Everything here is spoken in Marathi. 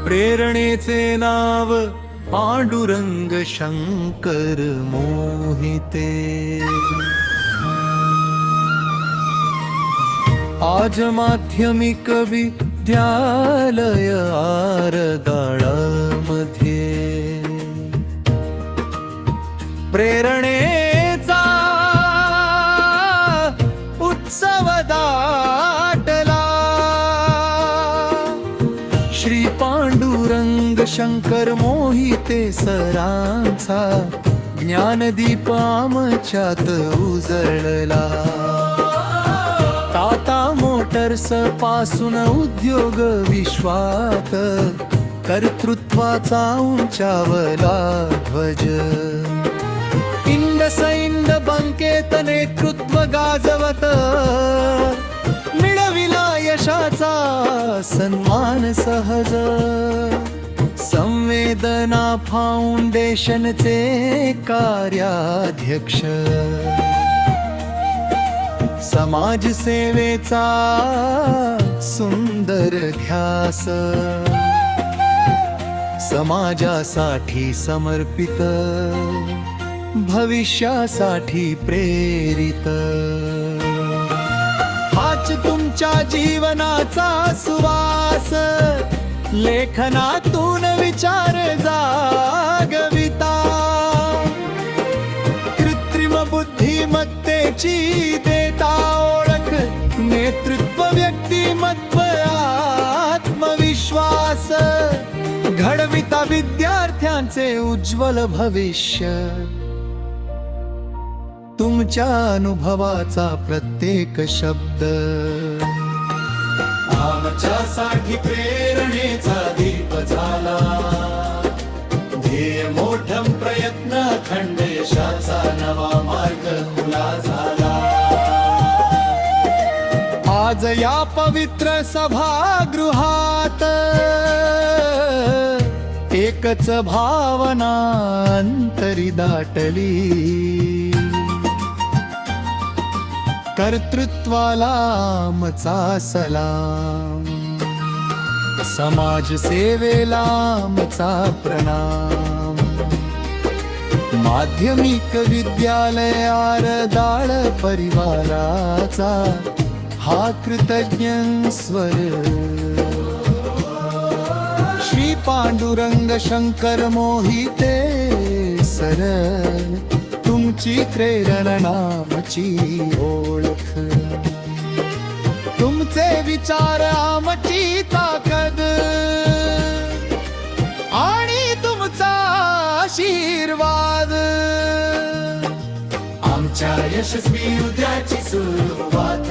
प्रेरणेचे नाव पांडुरंग शंकर मोहिते। आज माध्यमिक विद्यालय आरदाळामध्ये प्रेरणेचा उत्सव दाटला। श्री पांडुरंग शंकर मोहिते सरांचा ज्ञानदीप आमच्यात उजळला। टाटा मोटर्स पासून उद्योग विश्वात कर्तृत्वाचा उंचावला ध्वज। इंड बंकेत नेतृत्व गाजवत मिळविला यशाचा सन्मान सहज। संवेदना फाउंडेशनचे कार्याध्यक्ष, समाज सेवेचा सुंदर ध्यास। समाजासाठी समर्पित, भविष्यासाठी प्रेरित। हाच तुमच्या जीवनाचा सुवास, लेखनातून विचार जागविता। कृत्रिम बुद्धिमत्तेची देता ओळख, नेतृत्व व्यक्तिमत्व आत्मविश्वास। घडविता विद्यार्थ्यांचे उज्ज्वल भविष्य। तुमच्या अनुभवाचा प्रत्येक शब्द आमच्यासाठी प्रेरणेचा दीप झाला। ध्येय मोठं प्रयत्न अखंड यशाचा नवा मार्ग खुला झाला। आज या पवित्र सभागृहात एकच भावना अंतरी दाटली। कर्तृत्वाला आमचा सलाम, समाज सेवेला आमचा प्रणाम। माध्यमिक विद्यालय आरदाळ परिवाराचा हा कृतज्ञ स्वर। श्री पांडुरंग शंकर मोहिते सर, तुमची प्रेरणा नामची ओळख। तुमचे विचार आमची ताकद आणि तुमचा आशीर्वाद आमच्या यशस्वी उद्याची सुरुवात।